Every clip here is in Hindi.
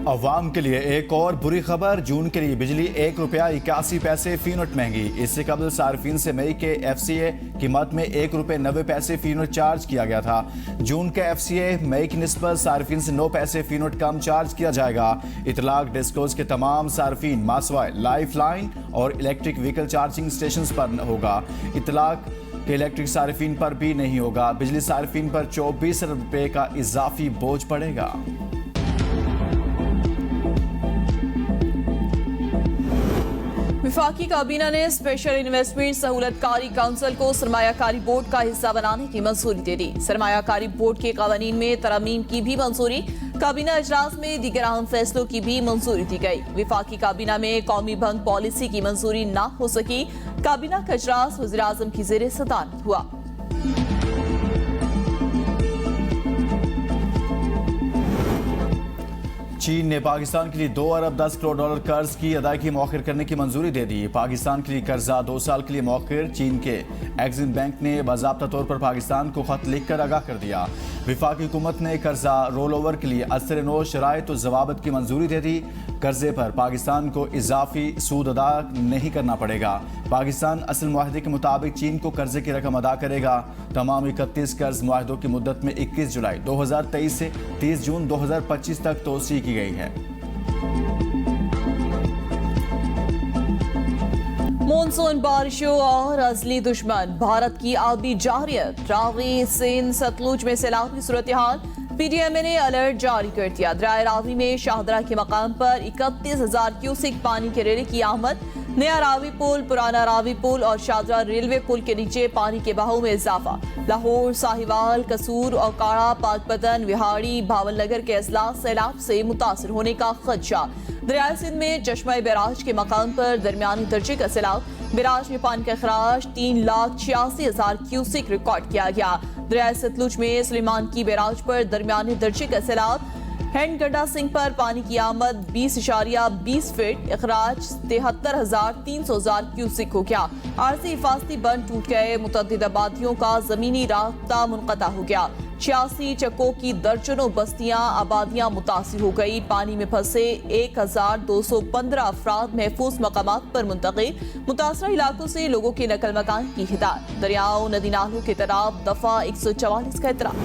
अवाम के लिए एक और बुरी खबर। जून के लिए बिजली ₹1.81 फी यूनिट महंगी। इससे कबल सार्फिन से मई के FCA कीमत में ₹1.90 फी यूनिट चार्ज किया गया था। जून के FCA मई की निस्बत सार्फिन से 9 पैसे फी यूनिट कम चार्ज किया जाएगा। इतलाक डिस्कोज के तमाम सार्फिन मासवाए, लाइफ लाइन और इलेक्ट्रिक व्हीकल चार्जिंग स्टेशन पर होगा। इतलाक के इलेक्ट्रिक सार्फिन पर भी नहीं होगा। बिजली सार्फिन पर ₹24 अरब का इजाफी बोझ पड़ेगा। विफाकी काबीना ने स्पेशल इन्वेस्टमेंट सहूलतकारी काउंसिल को सरमायाकारी बोर्ड का हिस्सा बनाने की मंजूरी दे दी। सरमायाकारी बोर्ड के कानून में तरमीम की भी मंजूरी। काबीना इजलास में दीगर अहम फैसलों की भी मंजूरी दी गई। विफाकी काबीना में कौमी भंग पॉलिसी की मंजूरी न हो सकी। काबीना का इजलास वज़ीर आज़म की ज़ेरे सदारत हुआ। चीन ने पाकिस्तान के लिए $2 अरब 10 करोड़ कर्ज की अदायगी मौखर करने की मंजूरी दे दी। पाकिस्तान के लिए कर्जा 2 साल के लिए मौखर। चीन के एक्सिम बैंक ने बाज़ाब्ता तौर पर पाकिस्तान को खत लिखकर आगाह कर दिया। विफाकी हुकूमत ने कर्जा रोल ओवर के लिए असर नो शराइत और जवाबत की मंजूरी दे दी। कर्जे पर पाकिस्तान को इजाफी सूद अदा नहीं करना पड़ेगा। पाकिस्तान असल मुआहदे के मुताबिक चीन को कर्जे की रकम अदा करेगा। तमाम 31 कर्ज मुआहदों की मुद्दत में 21 जुलाई 2023 से 30 जून 2025 तक तोसी की गई है। मॉनसून बारिशों और अजली दुश्मन भारत की आबी जारियत। रावी, सिंध, सतलुज में सैलाब की सूरत हाल। PDMA ने अलर्ट जारी कर दिया। दरिया रावी में शाहदरा के मकाम पर 31,000 क्यूसिक पानी के रेले की आमद। नया रावी पुल, पुराना रावी पुल और शाहदरा रेलवे पुल के नीचे पानी के बहाव में इजाफा। लाहौर, साहिवाल, कसूर और काड़ा, पाकपतन, विहाड़ी, भावलनगर के अजला सैलाब से मुतासर होने का खदशा। दरिया सिंध में चश्मा बैराज के मकाम पर दरमियानी दर्जे का सैलाब। बैराज में पानी का अखराज 3,86,000 क्यूसिक रिकॉर्ड किया गया। दरिया सतलुज में सुलेमान की बैराज पर दरमियानी दर्जे का सैलाब। हैंड गड्डा सिंह पर पानी की आमद 20.20 फीट। अखराज 73,300 क्यूसिक हो गया। आरजी हिफाजती बंद टूट गए। मुतअद्दिद आबादियों का जमीनी रास्ता मुनक़ता हो गया। 86 चक्कों की दर्जनों बस्तियां, आबादियां मुतासिर हो गई। पानी में फंसे 1,215 अफराद महफूज मकामात पर मुंतकिल। मुतासरा इलाकों से लोगों के नकल मकान की हिदायत। दरियाओं, नदी नालों के तराब दफा 144 का इतराब।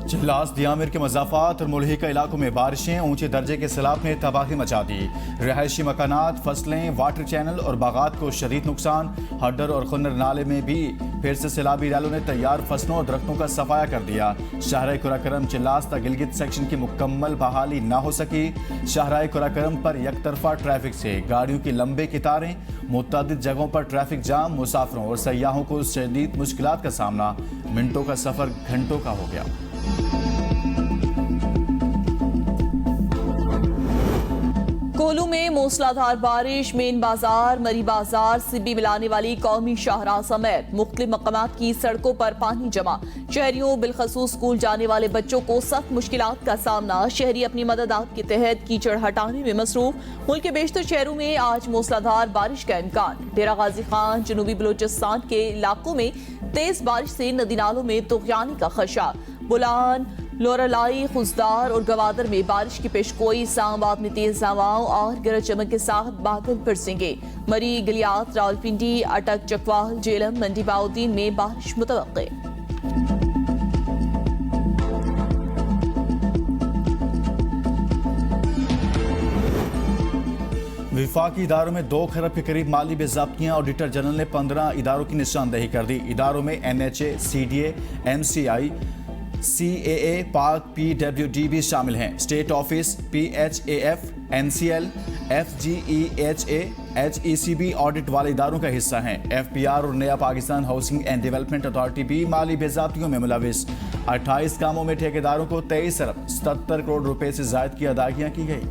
चिल्लास, दियामिर के मज़ाफ़ात और मुल्हिका इलाकों में बारिशें, ऊंचे दर्जे के सैलाब ने तबाही मचा दी। रहायशी मकानात, फसलें, वाटर चैनल और बागात को शदीद नुकसान। हड्डर और खुन्नर नाले में भी फिर से सैलाबी रैलों ने तैयार फसलों और दरख्तों का सफाया कर दिया। शाहराह कुराकरम चिल्लास तक गिलगित सेक्शन की मुकम्मल बहाली न हो सकी। शाहराह कुराकरम पर यकतरफा ट्रैफिक से गाड़ियों की लंबे कितारें, मुतअद्दिद जगहों पर ट्रैफिक जाम। मुसाफिरों और सयाहों को शदीद मुश्किलात का सामना। मिनटों का सफर घंटों का हो गया। कोलू में मूसलाधार बारिश। मेन बाजार, मरी बाजार, सिब्बी मिलाने वाली कौमी शाहराह समेत मुख्तलिफ मकामात की सड़कों पर पानी जमा। शहरियों बिलखसूस स्कूल जाने वाले बच्चों को सख्त मुश्किलात का सामना। शहरी अपनी मददात के तहत कीचड़ हटाने में मसरूफ। मुल्क के बेशतर शहरों में आज मूसलाधार बारिश का इम्कान। डेरा गाजी खान, जनूबी बलोचिस्तान के इलाकों में तेज बारिश से नदी नालों में तुग़यानी का खदशा। बुलान, लोरालाई, खुजदार और गवादर में बारिश की पेशगोई। इस्लामाबाद में तेज हवाओं और गरज चमक के साथ बादल बरसेंगे। मरी, गलियात, रावलपिंडी, अटक, चकवाल, जेलम, मंडी बाउद्दीन में बारिश मुतवक्के। विफाकी इदारों में 2 खरब के करीब माली बेज़ाब्तियाँ। ऑडिटर जनरल ने 15 इदारों की निशानदेही कर दी। इदारों में NHA, CDA, MCI, CAA, पाक, PWD भी शामिल हैं। State office, PHAF, NCL, FGEHA, HECB audit वाले इदारों का हिस्सा हैं। FPR और नया Pakistan housing and development authority भी माली बेज़ाब्तियों में मुलविस। 28 कामों में ठेकेदारों को 23 अरब 77 करोड़ रुपए से ज़ायद की अदायगियाँ की गई।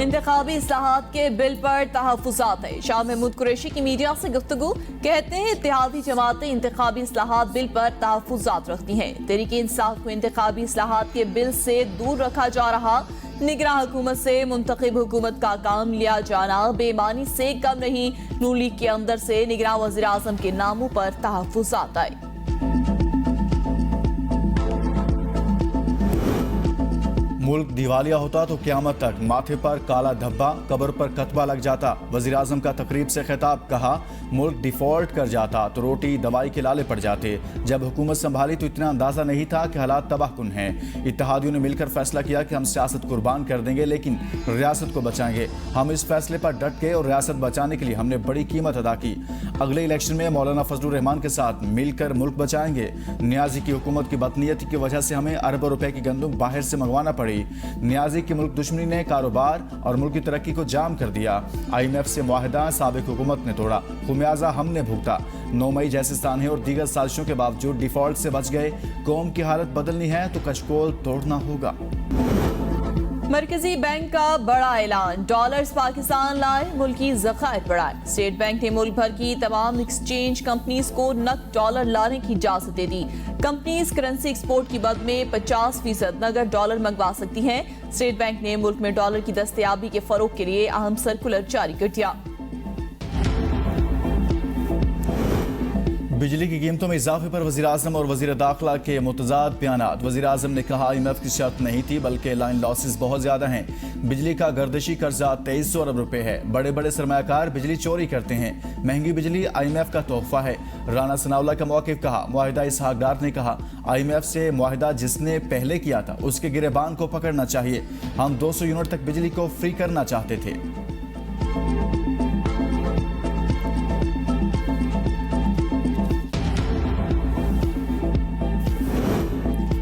इंतखाबी इस्लाहात के बिल पर तहफ़्फ़ुज़ात है। शाह महमूद कुरैशी की मीडिया से गुफ्तगू। कहते हैं इत्तेहादी जमातें इंतखाबी इस्लाहात बिल पर तहफ़्फ़ुज़ात रखती हैं। तहरीक इंसाफ को इंतखाबी इस्लाहात के बिल से दूर रखा जा रहा। निगरान हुकूमत से मुंतखब हुकूमत का काम लिया जाना बेईमानी से कम नहीं। नून लीग के अंदर से निगरान वज़ीर आज़म के नामों पर तहफ़्फ़ुज़ात आए। मुल्क दिवालिया होता तो क़यामत तक माथे पर काला धब्बा, कब्र पर कतबा लग जाता। वज़ीर आज़म का तकरीब से खिताब, कहा मुल्क डिफॉल्ट कर जाता तो रोटी दवाई के लाले पड़ जाते। जब हुकूमत संभाली तो इतना अंदाज़ा नहीं था कि हालात तबाहकुन हैं। इत्तेहादियों ने मिलकर फैसला किया कि हम सियासत कुर्बान कर देंगे लेकिन रियासत को बचाएंगे। हम इस फैसले पर डट गए और रियासत बचाने के लिए हमने बड़ी कीमत अदा की। अगले इलेक्शन में मौलाना फजलुर रहमान के साथ मिलकर मुल्क बचाएंगे। नियाजी की हुकूमत की बदनीयती की वजह से हमें अरबों रुपए की गंदुम बाहर से मंगवाना पड़ी। नियाजी की मुल्क दुश्मनी ने कारोबार और मुल्क की तरक्की को जाम कर दिया। IMF से मुआहदा साबिक हुकूमत ने तोड़ा, खुमियाजा हमने भुगता। 9 मई जैसे सानहे और दीगर साजिशों के बावजूद डिफॉल्ट से बच गए। कौम की हालत बदलनी है तो कशकोल तोड़ना होगा। मरकजी बैंक का बड़ा ऐलान, डॉलर्स पाकिस्तान लाए, मुल्की ज़खायर बढ़ाए। स्टेट बैंक ने मुल्क भर की तमाम एक्सचेंज कंपनीज को नकद डॉलर लाने की इजाजत दे दी। कंपनीज करेंसी एक्सपोर्ट की बद में 50% नगद डॉलर मंगवा सकती हैं। स्टेट बैंक ने मुल्क में डॉलर की दस्तयाबी के फरोग के लिए अहम सर्कुलर जारी कर दिया। बिजली की कीमतों में इजाफे पर वज़ीर आज़म और वज़ीर दाखिला के मुतज़ाद बयानात। वज़ीर आज़म ने कहा IMF की शर्त नहीं थी बल्कि लाइन लॉसेस बहुत ज़्यादा हैं। बिजली का गर्दिशी कर्जा 2300 अरब रुपए है। बड़े बड़े सरमायाकार बिजली चोरी करते हैं। महंगी बिजली IMF का तोहफा है। राना सनाउल्लाह का मौक़िफ़ कहा। मुआहिदा इसहाक डार ने कहा IMF से मुआहिदा जिसने पहले किया था उसके गिरेबान को पकड़ना चाहिए। हम 200 यूनिट तक बिजली को फ्री करना चाहते थे।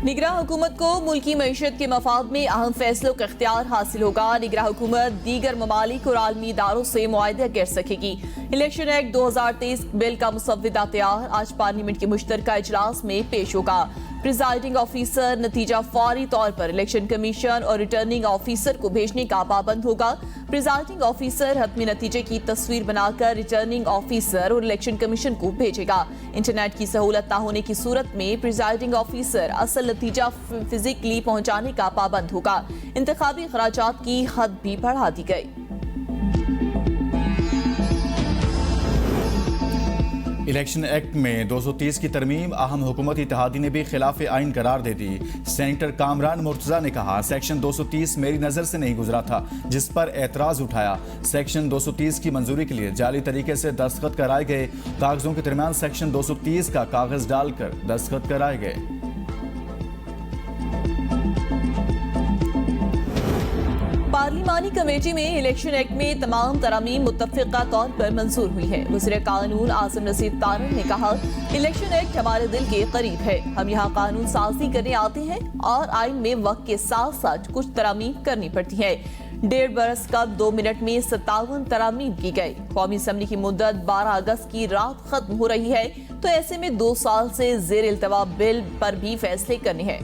निगरान हुकूमत को मुल्की मईशत के मफाद में अहम फैसलों का इख्तियार हासिल होगा। निगरान हुकूमत दीगर ममालिक और आलमी इदारों से मुआहदा कर सकेगी। इलेक्शन एक्ट 2023 बिल का मुसव्विदा तैयार, आज पार्लियामेंट के मुश्तरका इजलास में पेश होगा। प्रिजाइडिंग ऑफिसर नतीजा फौरी तौर पर इलेक्शन कमीशन और रिटर्निंग ऑफिसर को भेजने का पाबंद होगा। प्रिजाइडिंग ऑफिसर हतमी नतीजे की तस्वीर बनाकर रिटर्निंग ऑफिसर और इलेक्शन कमीशन को भेजेगा। इंटरनेट की सहूलत न होने की सूरत में प्रिजाइडिंग ऑफिसर असल नतीजा फिजिकली पहुंचाने का पाबंद होगा। इंतखाबी खराजात की हद भी बढ़ा दी गई। इलेक्शन एक्ट में 230 की तरमीम अहम हुकूमती इत्तेहादी ने भी खिलाफ आइन करार दे दी। सेनेटर कामरान मुर्तज़ा ने कहा सेक्शन 230 मेरी नज़र से नहीं गुजरा था, जिस पर एतराज़ उठाया। सेक्शन 230 की मंजूरी के लिए जाली तरीके से दस्तखत कराए गए। कागजों के दरमियान सेक्शन 230 का कागज डालकर दस्तखत कराए गए। पार्लिमानी कमेटी में इलेक्शन एक्ट में तमाम तरामीम मुत्तफ़िक़ा तौर पर मंजूर हुई है। वज़ीर कानून आसिम नसीर तारन ने कहा इलेक्शन एक्ट हमारे दिल के करीब है। हम यहाँ कानून साजी करने आते हैं और आइन में वक्त के साथ साथ कुछ तरामीम करनी पड़ती है। 1.5 बरस कब 2 मिनट में 57 तरामीम की गई। कौमी असम्बली की मुद्दत 12 अगस्त की रात खत्म हो रही है, तो ऐसे में 2 साल से ज़ेर इल्तवा बिल पर भी फैसले करने हैं।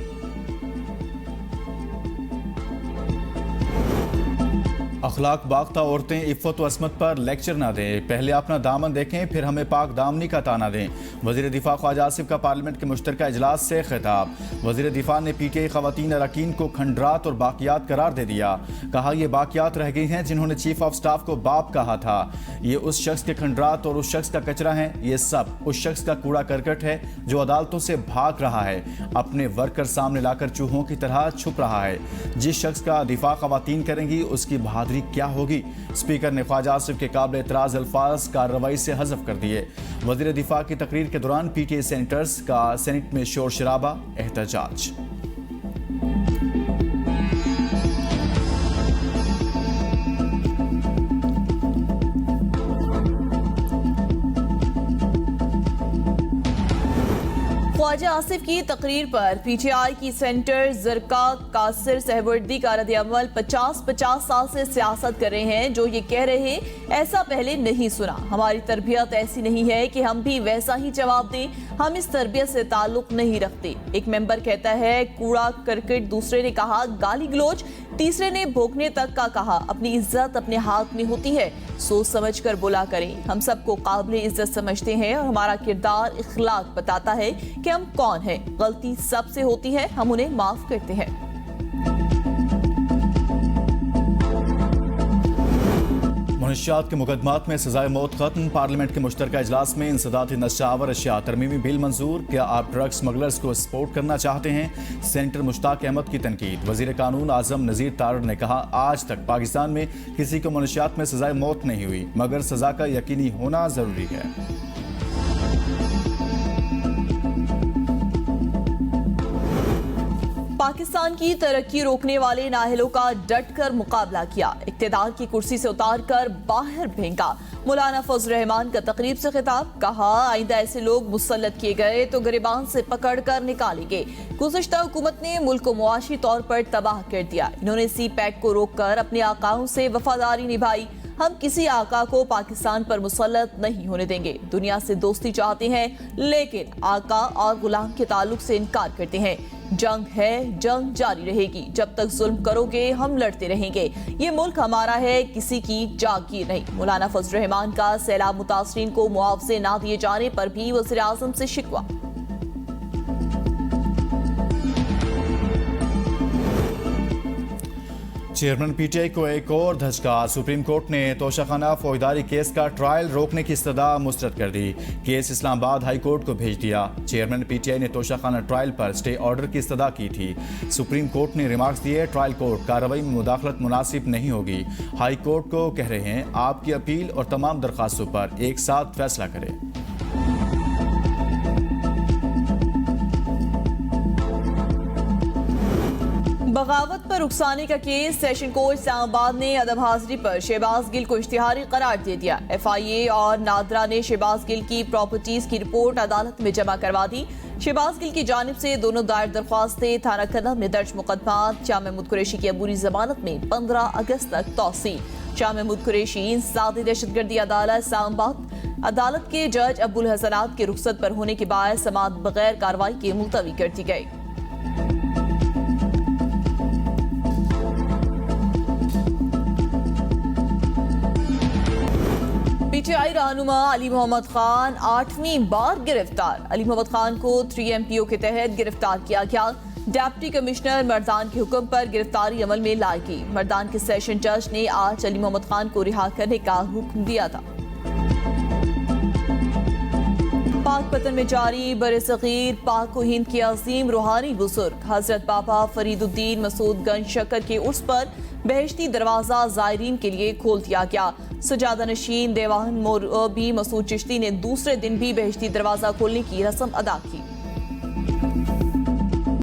अखलाक बाख्ता औरतें इफ़्फ़त व अस्मत पर लेक्चर ना दें, पहले अपना दामन देखें फिर हमें पाक दामनी का ताना दें। वज़ीर दिफा ख्वाजा आसिफ का पार्लियामेंट के मुश्तरका इजलास से खिताब। वज़ीर दिफा ने PTI ख़वातीन अरकान को खंडरात और बाकियात करार दे दिया। कहा ये बाकियात रह गई हैं जिन्होंने चीफ ऑफ स्टाफ को बाप कहा था। ये उस शख्स के खंडरात और उस शख्स का कचरा है। ये सब उस शख्स का कूड़ा करकट है जो अदालतों से भाग रहा है, अपने वर्कर सामने लाकर चूहों की तरह छुप रहा है। जिस शख्स का दिफा ख़वातीन करेंगी उसकी बहादुरी क्या होगी। स्पीकर ने ख्वाजा आसिफ के काबिल एतराज़ अल्फाज कार्रवाई से हज़फ कर दिए। वज़ीर दिफा की तकरीर के दौरान PTI सेनेटर्स का सेनेट में शोर शराबा, एहतजाज। ख्वाजा आसिफ की तकरीर पर PTI की सेंटर जरका कासिर सहवर्दी का रद्द-ए-अमल 50 साल से सियासत कर रहे हैं, जो ये कह रहे हैं ऐसा पहले नहीं सुना। हमारी तरबियत ऐसी नहीं है कि हम भी वैसा ही जवाब दें, हम इस तरबियत से ताल्लुक नहीं रखते। एक मेंबर कहता है कूड़ा करकट, दूसरे ने कहा गाली गलोच, तीसरे ने भोंकने तक का कहा। अपनी इज्जत अपने हाथ में होती है, सोच समझ कर बोला करें। हम सबको काबिल इज्जत समझते हैं और हमारा किरदार इखलाक बताता है कि हम कौन हैं। गलती सबसे होती है, हम उन्हें माफ करते हैं। मनशियात के मुकदमात में सजाए मौत खत्म। पार्लियामेंट के मुश्तरका इजलास में इंसदादी नशावर अशिया तरमीमी बिल मंजूर। क्या आप ड्रग स्मगलर्स को सपोर्ट करना चाहते हैं? सेनेटर मुश्ताक अहमद की तनकीद। वजीर कानून आजम नज़ीर तारड़ ने कहा, आज तक पाकिस्तान में किसी को मनशियात में सजाए मौत नहीं हुई, मगर सजा का यकीनी होना जरूरी है। पाकिस्तान की तरक्की रोकने वाले नाहलों का डटकर मुकाबला किया। इक्तिदार की कुर्सी से उतारकर बाहर फेंका। मौलाना फजल रहमान का तकरीब से खिताब। कहा, आइंदा ऐसे लोग मुसल्लत किए गए तो गिरबान से पकड़ कर निकालेंगे। गुज़श्ता हुकूमत ने मुल्क को मुआशी तौर पर तबाह कर दिया। इन्होंने सी पैक को रोककर अपने आकाओं से वफादारी निभाई। हम किसी आका को पाकिस्तान पर मुसल्लत नहीं होने देंगे। दुनिया से दोस्ती चाहते हैं, लेकिन आका और गुलाम के ताल्लुक से इनकार करते हैं। जंग है, जंग जारी रहेगी। जब तक जुल्म करोगे हम लड़ते रहेंगे। ये मुल्क हमारा है, किसी की जागीर नहीं। मौलाना फजल रहमान का सैलाब मुतासरीन को मुआवजे ना दिए जाने पर भी वज़ीर आज़म से शिकवा। चेयरमैन पीटीआई को एक और धचका। सुप्रीम कोर्ट ने तोशाखाना फौजदारी केस का ट्रायल रोकने की इस्तदा मुस्तरद कर दी। केस इस्लामाबाद हाई कोर्ट को भेज दिया। चेयरमैन पीटीआई ने तोशाखाना ट्रायल पर स्टे ऑर्डर की इस्तदा की थी। सुप्रीम कोर्ट ने रिमार्क्स दिए, ट्रायल कोर्ट कार्रवाई में मुदाखलत मुनासिब नहीं होगी। हाई कोर्ट को कह रहे हैं, आपकी अपील और तमाम दरख्वास्तों पर एक साथ फैसला करें। बगावत पर रुखसाने का केस। सेशन कोर्ट इस्लामाबाद ने अदब हाजिरी पर शहबाज गिल को इश्तिहारी करार दे दिया। FIA और नादरा ने शहबाज गिल की प्रॉपर्टीज की रिपोर्ट अदालत में जमा करवा दी। शहबाज गिल की जानिब से दोनों दायर दरख्वास्तें थाना कदम में दर्ज मुकदमात। शाह महमूद कुरैशी की अबूरी जमानत में 15 अगस्त तक तौसी। शाह महमूद कुरैशी इंसदादी दहशतगर्दी अदालत इस्लामाबाद अदालत के जज अब्दुल हसनात के रुखसत पर होने के बाद समाअत बगैर कार्रवाई के मुलतवी कर दी गई। पीटीआई रहनुमा अली मोहम्मद खान 8वीं बार गिरफ्तार। अली मोहम्मद खान को 3MPO के तहत गिरफ्तार किया गया। डिप्टी कमिश्नर मर्दान के हुक्म पर गिरफ्तारी अमल में लाई गई। मर्दान के सेशन जज ने आज अली मोहम्मद खान को रिहा करने का हुक्म दिया था। पाक पतन में जारी बरसगीर पाक को हिंद के अजीम रूहानी बुजुर्ग हजरत बाबा फरीदुद्दीन मसूद गंज शक्कर के उर्स पर बहश्ती दरवाजा जायरीन के लिए खोल दिया गया। सजादा नशीन देवान मोरबी मसूद चिश्ती ने दूसरे दिन भी बहश्ती दरवाजा खोलने की रस्म अदा की।